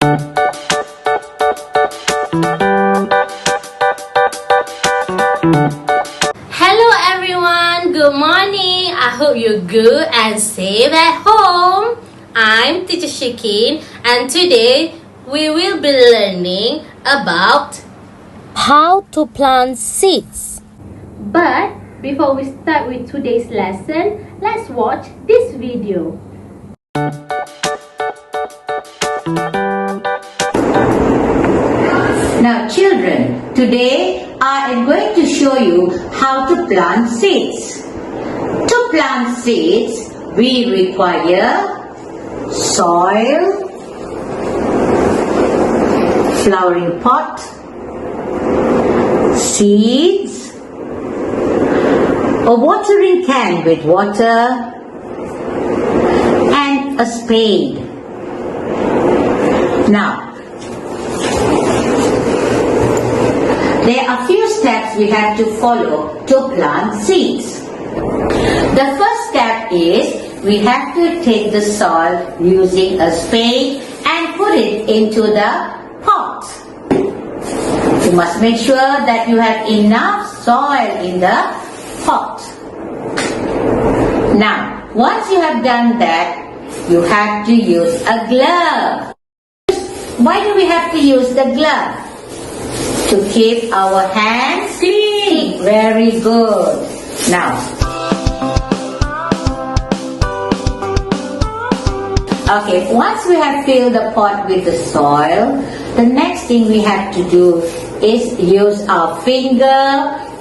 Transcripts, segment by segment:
Hello everyone, good morning. I hope you're good and safe at home. I'm Teacher Shikin and today we will be learning about how to plant seeds. But before we start with today's lesson, let's watch this video. Now children, today I am going to show you how to plant seeds. To plant seeds, we require soil, flowering pot, seeds, a watering can with water, and a spade. Now, there are few steps we have to follow to plant seeds. The first step is we have to take the soil using a spade and put it into the pot. You must make sure that you have enough soil in the pot. Now, once you have done that, you have to use a glove. Why do we have to use the glove? To keep our hands clean. Very good. Now, okay, once we have filled the pot with the soil, the next thing we have to do is use our finger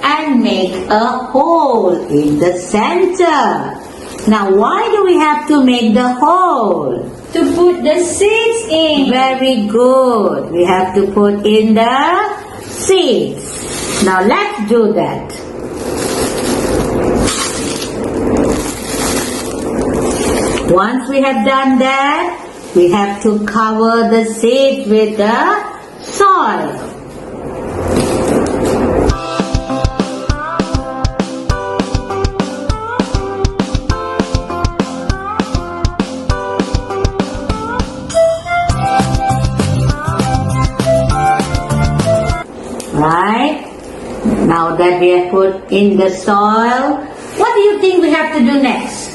and make a hole in the center. Now, why do we have to make the hole? To put the seeds in. Very good. We have to put in the seeds. Now let's do that. Once we have done that, we have to cover the seeds with the soil. Right? Now that we have put in the soil, what do you think we have to do next?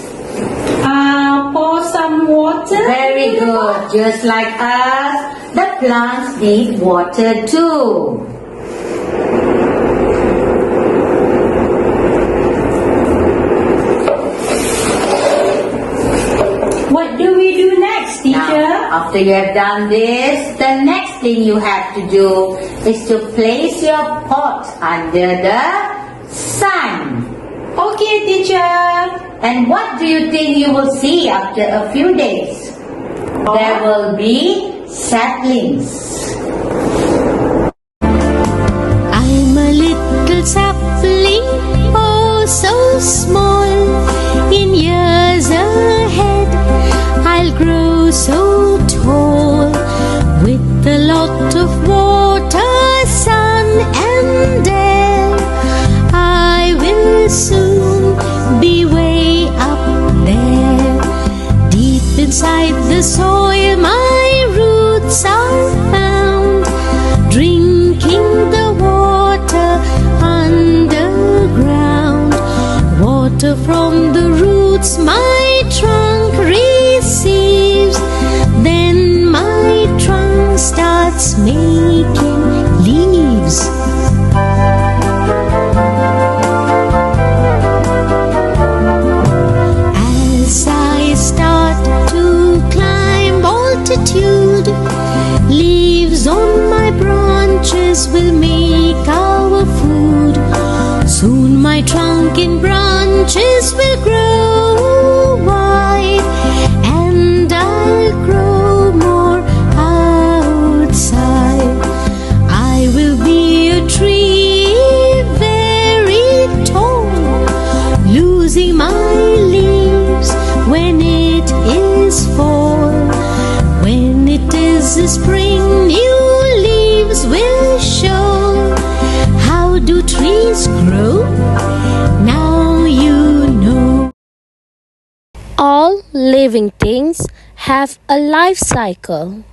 Pour some water. Very good. Just like us, the plants need water too. What do we do next, teacher? Now, after you have done this, the next thing you have to do is to place your pot under the sun. Okay, teacher. And what do you think you will see after a few days? There will be saplings. I'm a little sapling, oh so small. In years ahead, I'll grow so tall. With a lot of water, sun and air, I will soon be way up there. Deep inside the soil, my roots are found, drinking the water underground. Water from the roots my trunk receives, then my trunk starts making leaves. As I start to climb altitude, leaves on my branches will make our food. Soon my trunk and branches will grow wide, and I'll grow more outside. I will be a tree very tall, losing my leaves when it is fall. When it is spring, new leaves will show. How do trees grow? Now you know. All living things have a life cycle.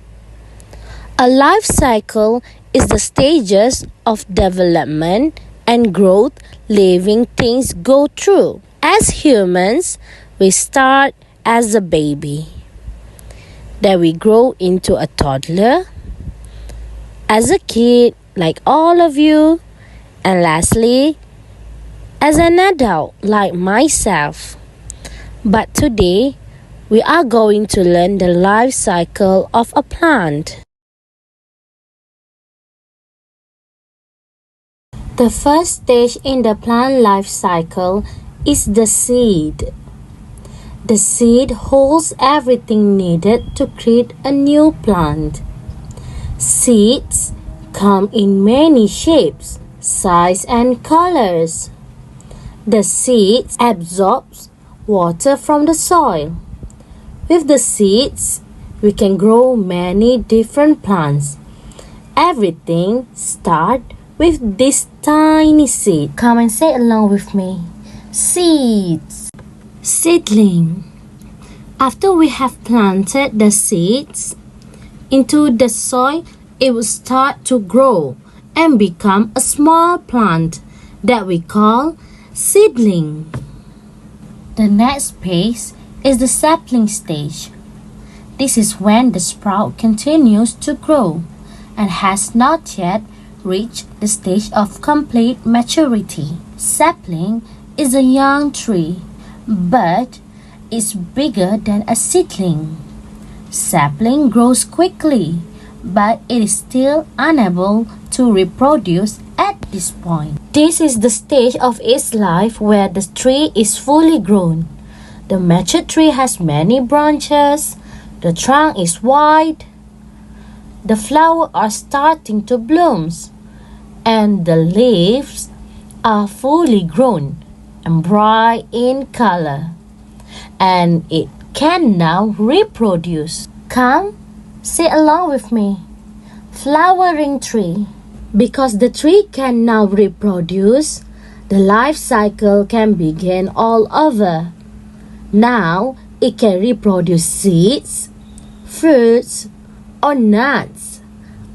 A life cycle is the stages of development and growth living things go through. As humans, we start as a baby. Then we grow into a toddler, as a kid like all of you, and lastly, as an adult like myself. But today, we are going to learn the life cycle of a plant. The first stage in the plant life cycle is the seed. The seed holds everything needed to create a new plant. Seeds come in many shapes, size and colors. The seeds absorbs water from the soil. With the seeds, we can grow many different plants. Everything starts with this tiny seed. Come and say along with me. Seeds. Seedling. After we have planted the seeds into the soil, it will start to grow and become a small plant that we call seedling. The next phase is the sapling stage. This is when the sprout continues to grow and has not yet reached the stage of complete maturity. Sapling is a young tree, but it's bigger than a seedling. Sapling grows quickly, but it is still unable to reproduce at this point. This is the stage of its life where the tree is fully grown. The mature tree has many branches, the trunk is wide, the flowers are starting to bloom, and the leaves are fully grown and bright in color, and it can now reproduce. Come, say along with me. Flowering tree. Because the tree can now reproduce, the life cycle can begin all over. Now it can reproduce seeds, fruits, or nuts.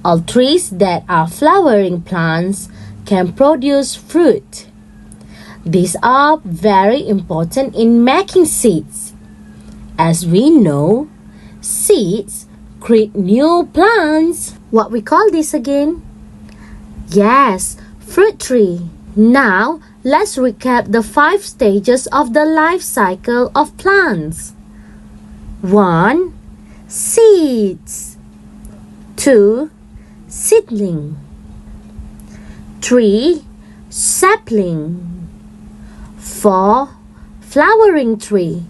All trees that are flowering plants can produce fruit. These are very important in making seeds. As we know, seeds create new plants. What we call this again? Yes, fruit tree. Now, let's recap the 5 stages of the life cycle of plants. 1. Seeds. 2. Seedling. 3. Sapling. 4. Flowering tree.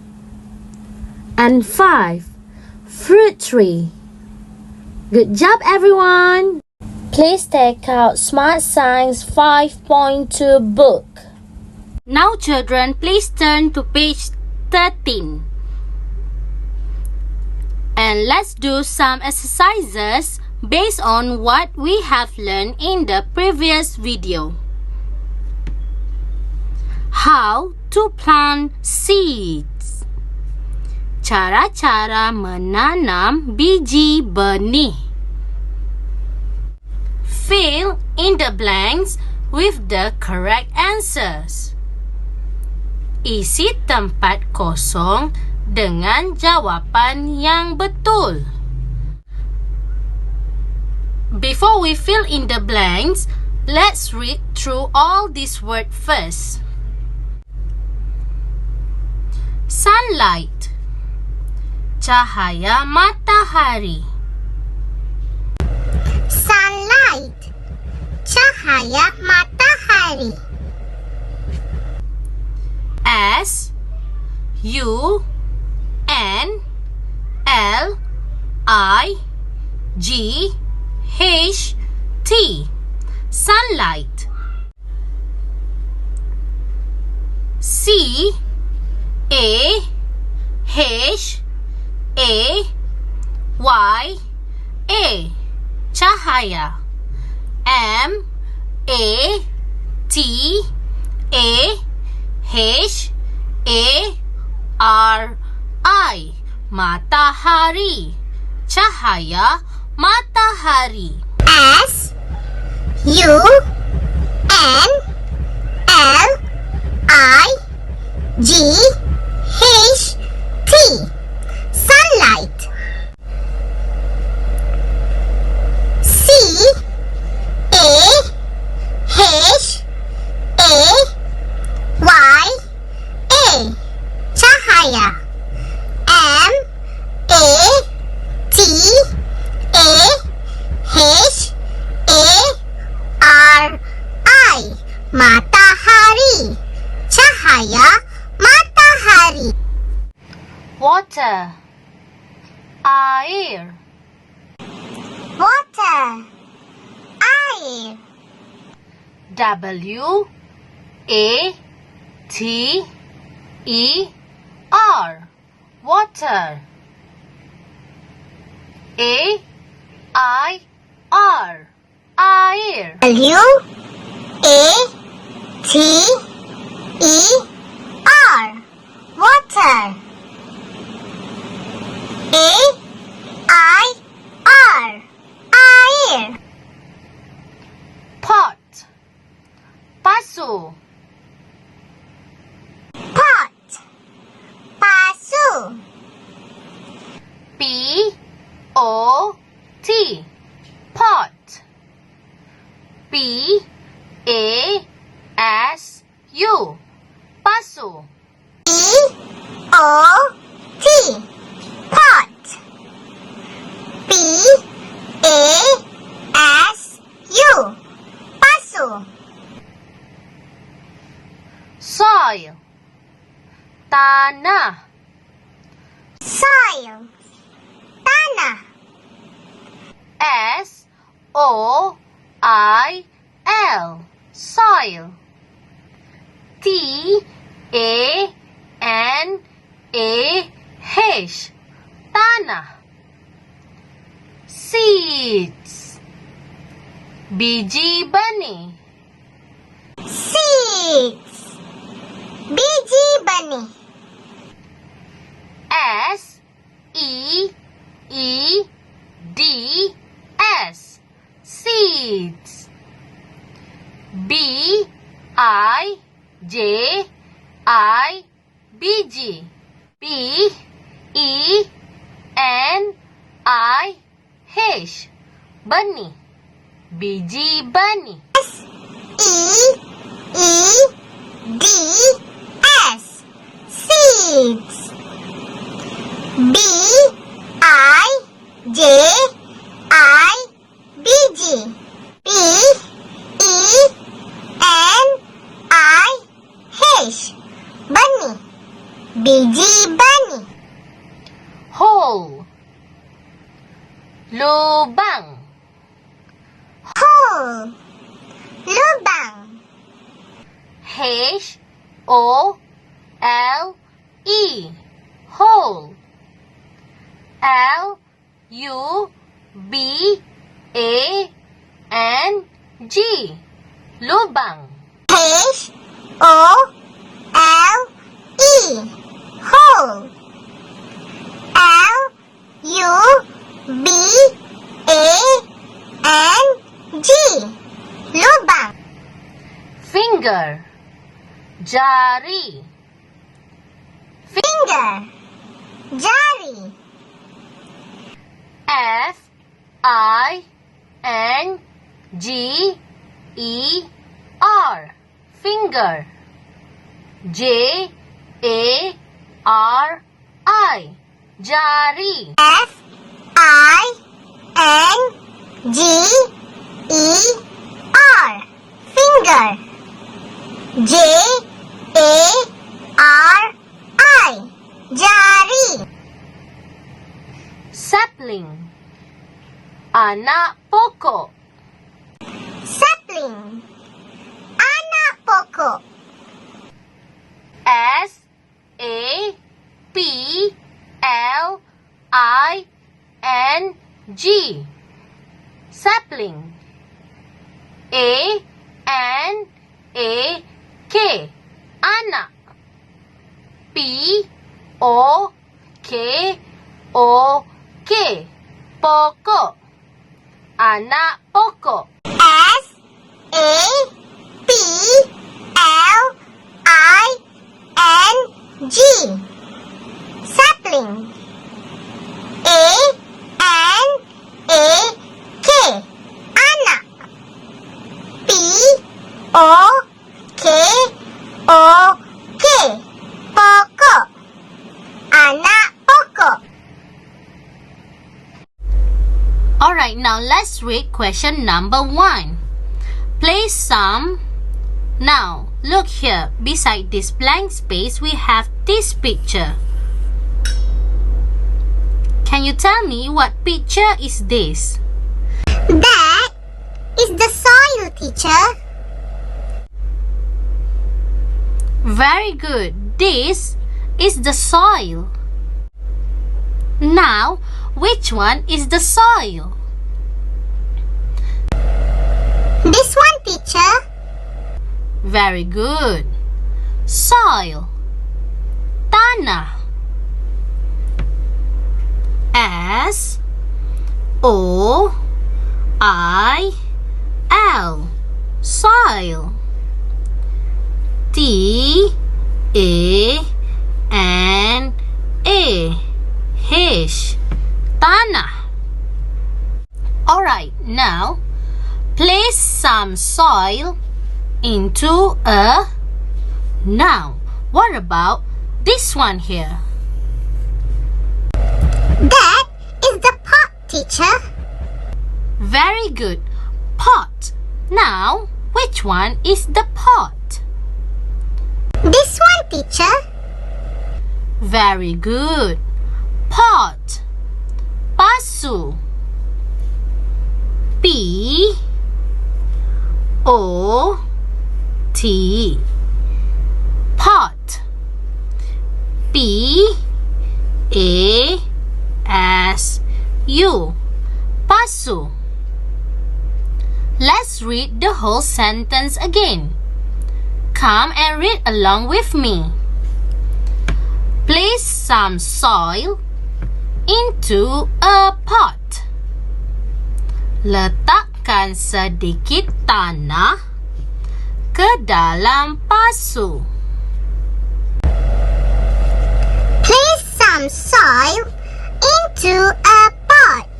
And 5. Fruit tree. Good job, everyone! Please take out Smart Science 5.2 book. Now, children, please turn to page 13. And let's do some exercises based on what we have learned in the previous video. How to plant seeds. Cara-cara menanam biji benih. Fill in the blanks with the correct answers. Isi tempat kosong dengan jawapan yang betul. Before we fill in the blanks, let's read through all these words first. Sunlight. Cahaya matahari. Sunlight. Cahaya matahari. S U N L I G H T. Sunlight. C A H A Y A. Cahaya. M A T A H A R I. Matahari. Cahaya matahari. S U N L I G H T. Sunlight. C A H A Y A. Cahaya. M A T A H A R I. Matahari. Cahaya matahari. Water, air. Water. Air. W A T E R. Water. A I R. Air. W A T E R. Water. A I R. Air. Pot, pasu. Pot. Pasu. P O T. Pot. P A S U. Pasu. P O T. Pot. P A S U. Pasu. Soil, tanah. Soil. Tanah. S O I L. Soil. T A N A H. Tanah. Seeds, biji benih. Seeds. Biji benih. S E E D S. Seeds. B I J I B G. B E N I H. Benih, biji benih. E D S. Seeds. B I J I B G. B E N I H. Benih. Biji benih. Hole, lubang. Hole. Lubang. H O L E. Hole. L U B A N G. Lubang. H O L E. Hole. L U B A N G. Lubang. Finger, jari. Finger. Jari. F I N G E R. Finger. J A R I. Jari. F I N G E R. Finger. J A R I. Jari. Sapling, anak pokok. Sapling. Anak pokok. S A P L I N G. Sapling. A N A K. Anak. P O K O K. Pokok. Anak pokok. S-A-P-L-I-N-G. Sapling. A-N-A-K. Anak. P-O-K-O-K. Pokok. Anak pokok. Alright, now let's read question number 1. Place some. Now, look here. Beside this blank space, we have this picture. Can you tell me what picture is this? That is the soil, teacher. Very good. This is the soil. Now, which one is the soil? This one, teacher. Very good. Soil. Tanah. S-O-I-L. Soil. T-A-N-A-H. Tanah. Alright, now place some soil into a noun. What about this one here? That is the pot, teacher. Very good. Pot. Now, which one is the pot? This one, teacher. Very good. Pot. Pasu. P-O-T. Pot. P-A-S-U. Pasu. Let's read the whole sentence again. Come and read along with me. Place some soil into a pot. Letakkan sedikit tanah ke dalam pasu. Place some soil into a pot.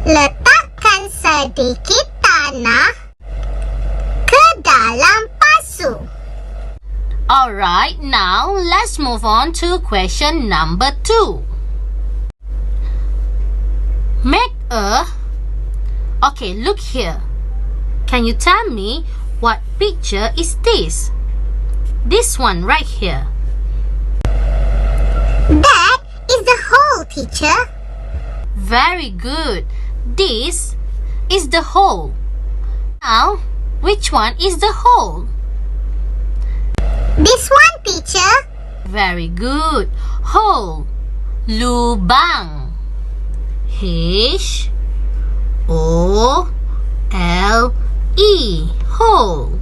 Letakkan sedikit tanah ke dalam pasu. Alright, now let's move on to question number 2. Make a... Okay, look here. Can you tell me what picture is this? This one right here. That is the hole, teacher. Very good. This is the hole. Now, which one is the hole? This one, teacher. Very good. Hole. Lubang. H-O-L-E. Hole.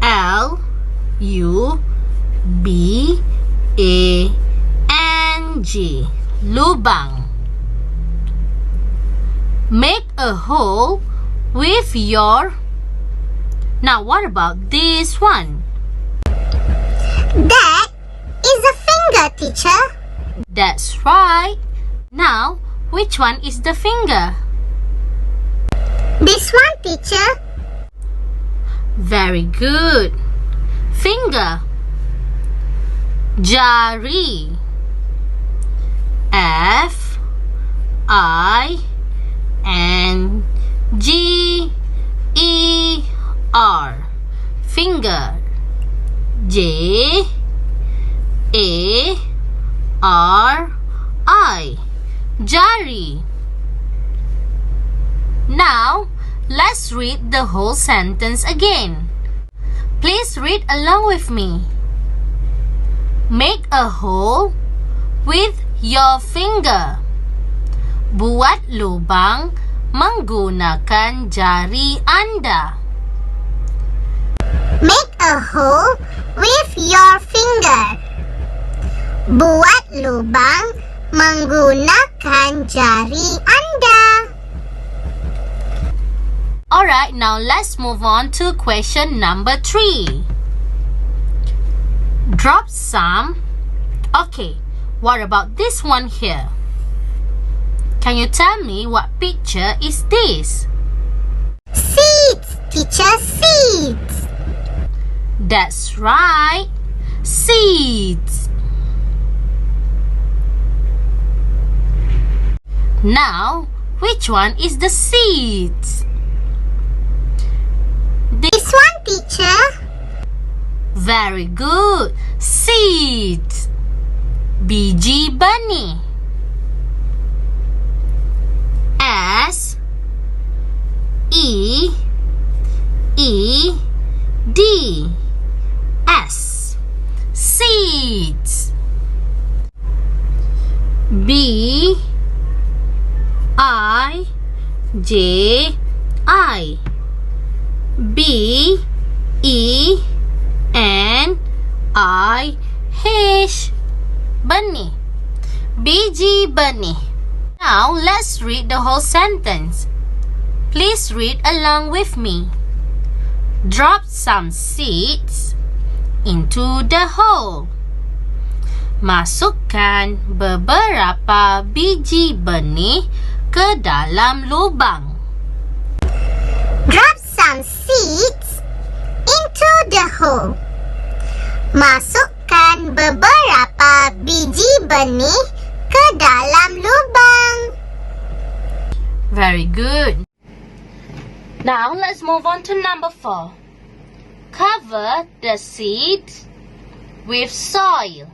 L-U-B-A-N-G. Lubang. Make a hole with your... Now, what about this one? That is a finger, teacher. That's right. Now, which one is the finger? This one, teacher. Very good. Finger. Jari. F-I-N-G-E-R. Finger. J-A-R-I. Jari. Now, let's read the whole sentence again. Please read along with me. Make a hole with your finger. Buat lubang menggunakan jari Anda. Make a hole with your finger. Buat lubang menggunakan jari Anda. Alright, now let's move on to question number 3. Drop some. Okay, what about this one here? Can you tell me what picture is this? Seeds, teacher, seeds. That's right, seeds. Now, which one is the seeds? This one, teacher. Very good. Seeds. Biji benih. S E E D S. Seeds. B I J I. B E N I H. Benih. Biji benih. Now let's read the whole sentence. Please read along with me. Drop some seeds into the hole. Masukkan beberapa biji benih ke dalam lubang. Drop some seeds into the hole. Masukkan beberapa biji benih ke dalam lubang. Very good. Now let's move on to number 4. Cover the seeds with soil.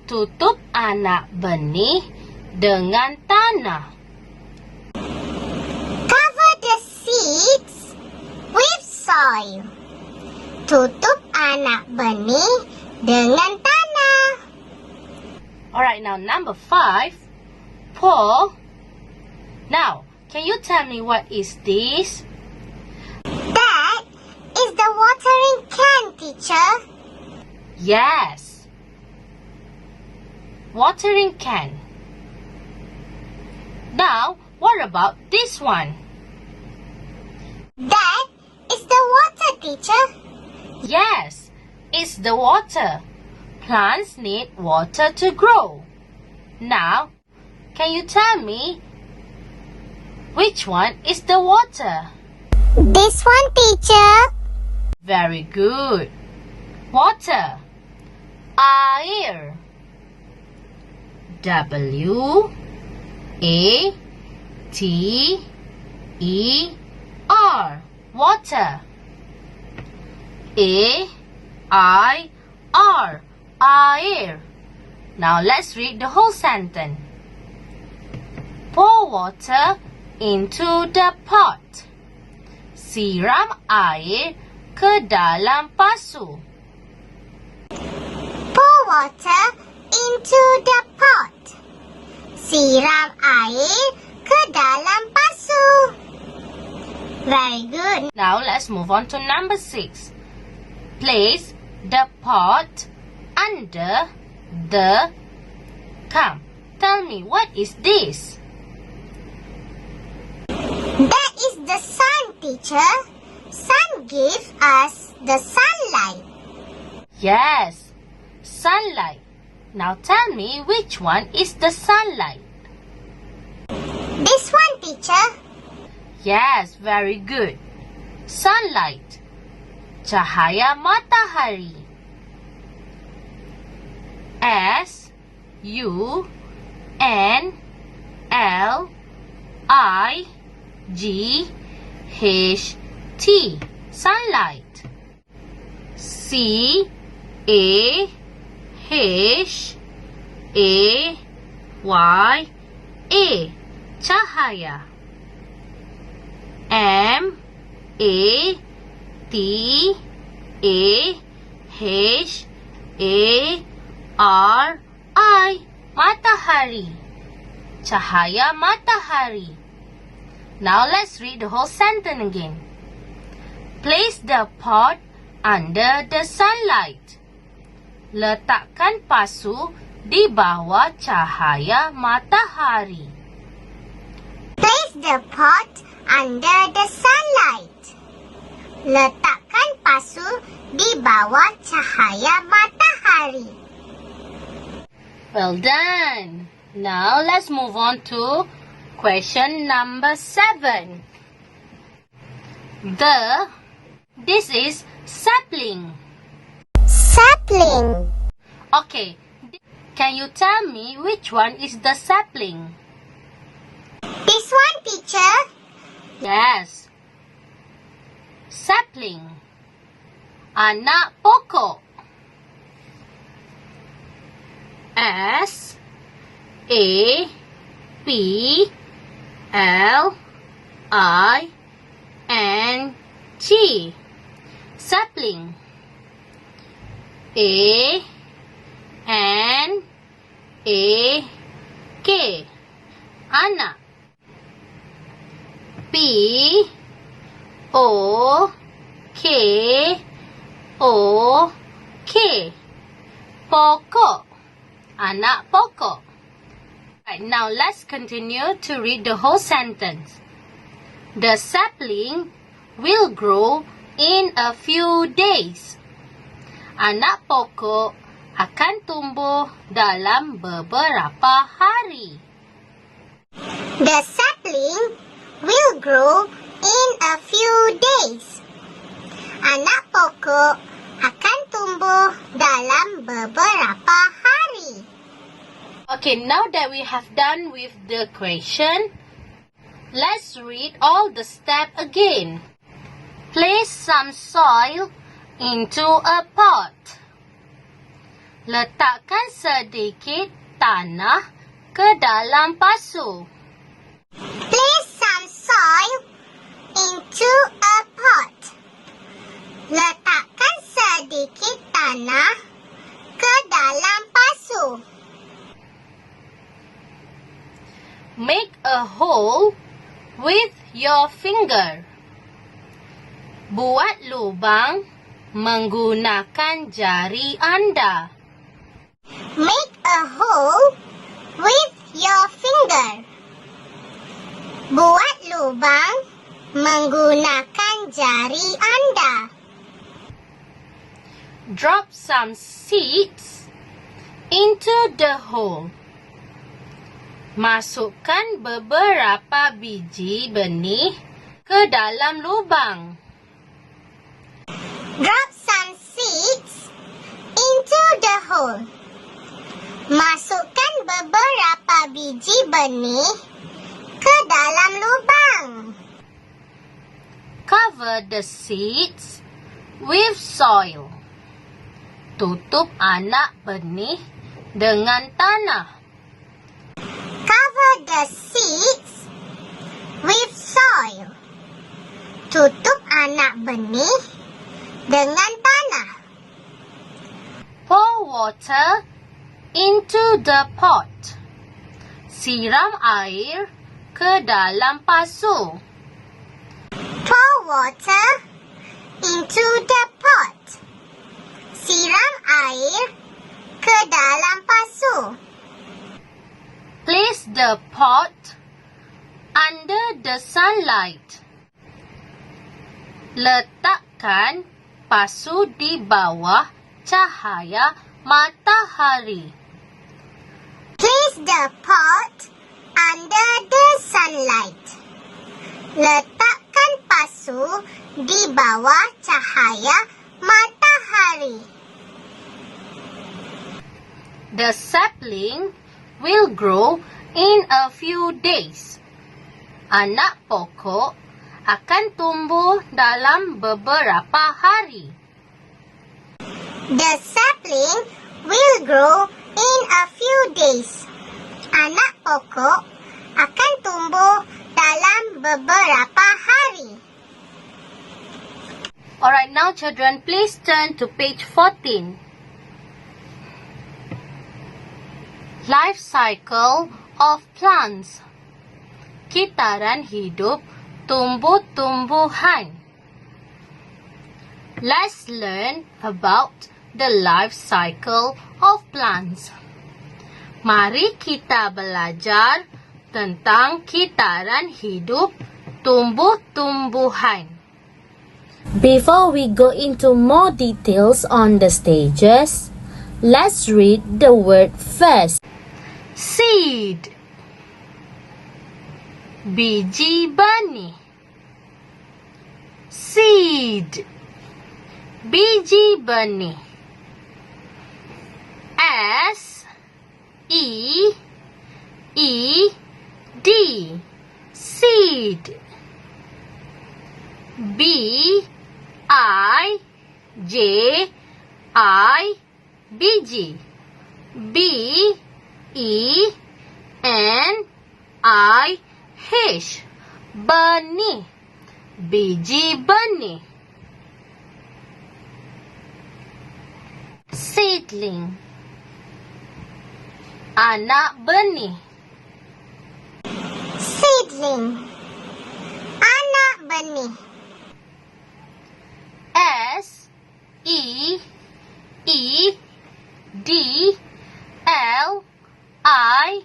Tutup anak benih dengan tanah. Cover the seeds with soil. Tutup anak benih dengan tanah. Alright, now number 5. Pour. Now, can you tell me what is this? That is the watering can, teacher. Yes. Watering can. Now, what about this one? That is the water, teacher. Yes, it's the water. Plants need water to grow. Now, can you tell me which one is the water? This one, teacher. Very good. Water. Air. W A T E R. Water. A I R. Air. Now let's read the whole sentence. Pour water into the pot. Siram air ke dalam pasu. Pour water into the pot. Siram air ke dalam pasu. Very good. Now let's move on to number 6. Place the pot under the... Come, tell me, what is this? That is the sun, teacher. Sun gives us the sunlight. Yes, sunlight. Now tell me which one is the sunlight? This one, teacher. Yes, very good. Sunlight. Cahaya matahari. S U N L I G H T. Sunlight. C A H A Y A. Cahaya. M A T A H A R I. Matahari. Cahaya matahari. Now let's read the whole sentence again. Place the pot under the sunlight. Letakkan pasu di bawah cahaya matahari. Place the pot under the sunlight. Letakkan pasu di bawah cahaya matahari. Well done. Now let's move on to question number 7. This is sapling. Sapling. Okay, can you tell me which one is the sapling? This one, teacher. Yes. Sapling. Anak pokok. S A P L I N G. Sapling. A N A K. Anak. P O K O K. Pokok. Anak pokok. Right, now let's continue to read the whole sentence. The sapling will grow in a few days. Anak pokok akan tumbuh dalam beberapa hari. The sapling will grow in a few days. Anak pokok akan tumbuh dalam beberapa hari. Okay, now that we have done with the question, let's read all the steps again. Place some soil into a pot. Letakkan sedikit tanah ke dalam pasu. Place some soil into a pot. Letakkan sedikit tanah ke dalam pasu. Make a hole with your finger. Buat lubang menggunakan jari anda. Make a hole with your finger. Buat lubang menggunakan jari anda. Drop some seeds into the hole. Masukkan beberapa biji benih ke dalam lubang. Drop some seeds into the hole. Masukkan beberapa biji benih ke dalam lubang. Cover the seeds with soil. Tutup anak benih dengan tanah. Cover the seeds with soil. Tutup anak benih dengan tanah. Pour water into the pot. Siram air ke dalam pasu. Pour water into the pot. Siram air ke dalam pasu. Place the pot under the sunlight. Letakkan pasu di bawah cahaya matahari. Place the pot under the sunlight. Letakkan pasu di bawah cahaya matahari. The sapling will grow in a few days. Anak pokok akan tumbuh dalam beberapa hari. The sapling will grow in a few days. Anak pokok akan tumbuh dalam beberapa hari. Alright, now children, please turn to page 14. Life cycle of plants. Kitaran hidup tumbuh-tumbuhan. Let's learn about the life cycle of plants. Mari kita belajar tentang kitaran hidup tumbuh-tumbuhan. Before we go into more details on the stages, let's read the word first. Seed. Biji benih. Seed. Biji benih. S E E D. Seed. B I J I biji. B E N I H. Benih. Biji benih. Seedling. Anak benih. Seedling. Anak benih. S E E D L I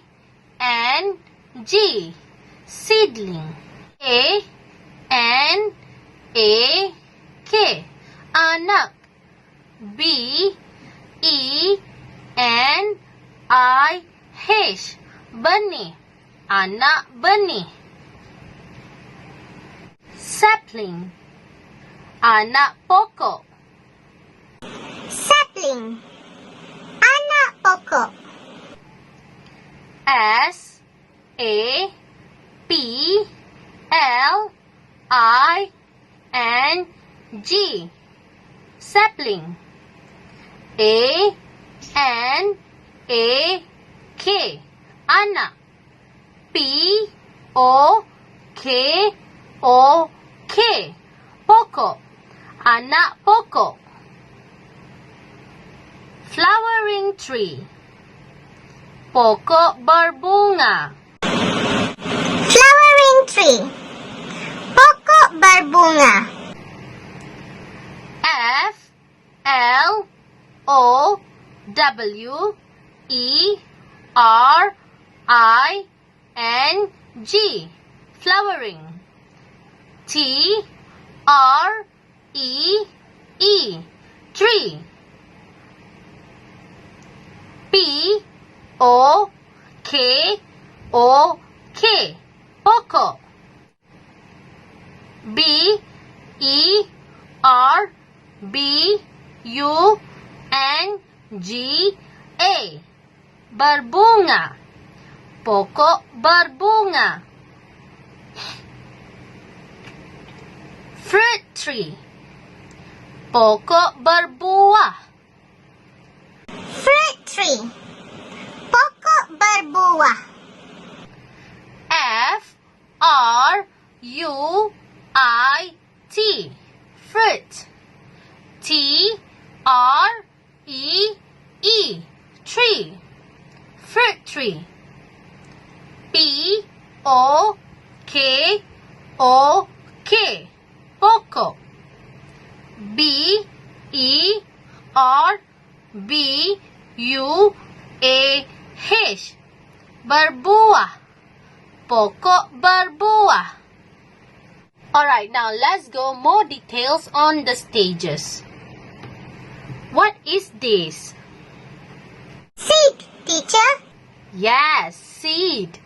N G. Seedling. A N A K. Anak. B E N I H. Benih. Anak benih. Sapling. Anak pokok. Sapling. Anak pokok. S A P L I N G. Sapling. A N A K. Anak. P O K O K. Pokok. Anak pokok. Flowering tree. Pokok berbunga. Flowering tree. Pokok berbunga. F L O W E R I N G. Flowering. T R E E. Tree. P O K O K. Pokok. B E R B U N G A. Berbunga. Pokok berbunga. Fruit tree. Pokok berbuah. Fruit tree. Pokok berbuah. F R U I T. Fruit. T R E E. Tree. Fruit tree. P O K O K. Pokok. B E R B U A H. Berbuah. Pokok berbuah. Alright, now let's go more details on the stages. What is this? Seed, teacher. Yes, seed.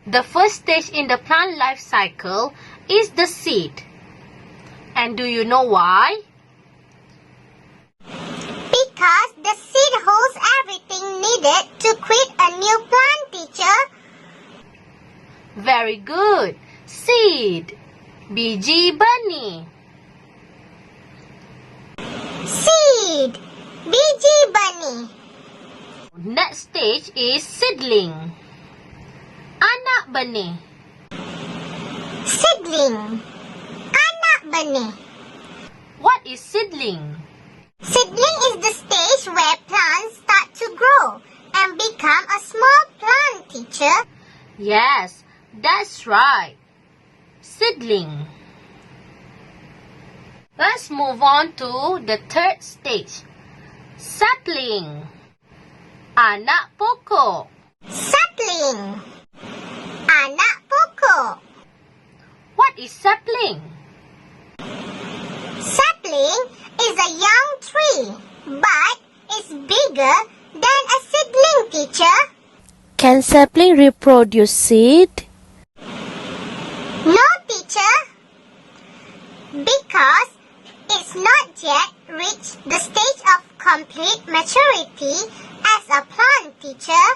The first stage in the plant life cycle is the seed. And do you know why? Because the seed holds everything needed to create a new plant, teacher. Very good. Seed. Biji benih. Seed. Biji benih. Next stage is seedling. Anak benih. Seedling. Anak benih. What is seedling? Seedling is the stage where plants start to grow and become a small plant, teacher. Yes, that's right. Seedling. Let's move on to the third stage. Sapling. Anak pokok. Sapling. Anak pokok. is sapling? Sapling is a young tree, but it's bigger than a seedling, teacher. Can sapling reproduce seed? No, teacher. Because it's not yet reached the stage of complete maturity as a plant, teacher.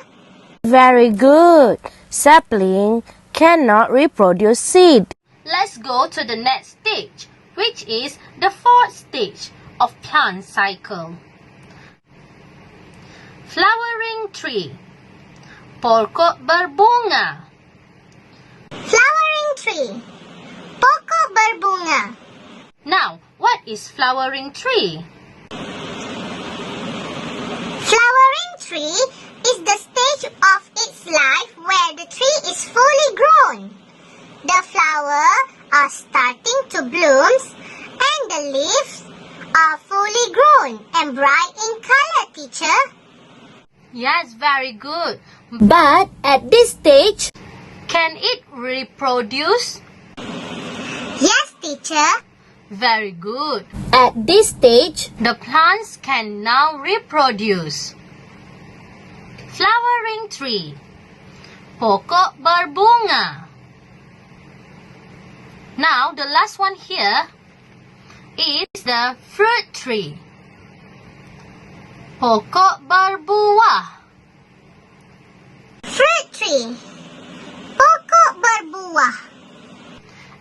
Very good. Sapling cannot reproduce seed. Let's go to the next stage, which is the fourth stage of plant cycle. Flowering tree. Pokok berbunga. Flowering tree. Pokok berbunga. Now, what is flowering tree? Flowering tree is the stage of its life where the tree is fully grown. The flowers are starting to bloom and the leaves are fully grown and bright in color, teacher. Yes, very good. But at this stage, Can it reproduce? Yes, teacher. Very good. at this stage, The plants can now reproduce. Flowering tree. Pokok berbunga. Now, the last one here is the fruit tree. Pokok berbuah. Fruit tree. Pokok berbuah.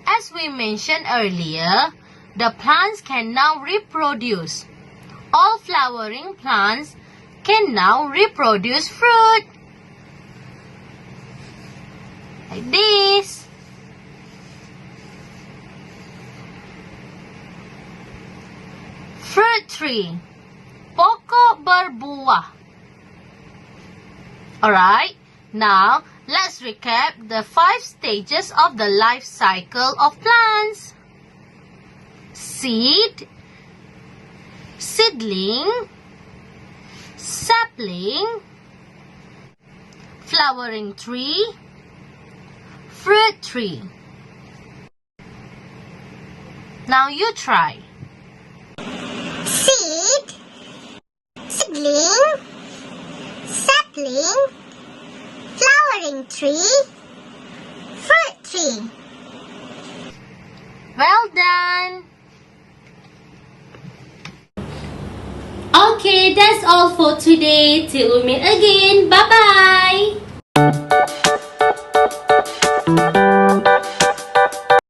As we mentioned earlier, the plants can now reproduce. All flowering plants can now reproduce fruit. Like this. Fruit tree. Pokok berbuah. Alright, now let's recap the 5 stages of the life cycle of plants. Seed, seedling, sapling, flowering tree, fruit tree. Now you try. Seed. Seedling. Sapling. Flowering tree. Fruit tree. Well done! Okay, that's all for today. Till we meet again. Bye bye.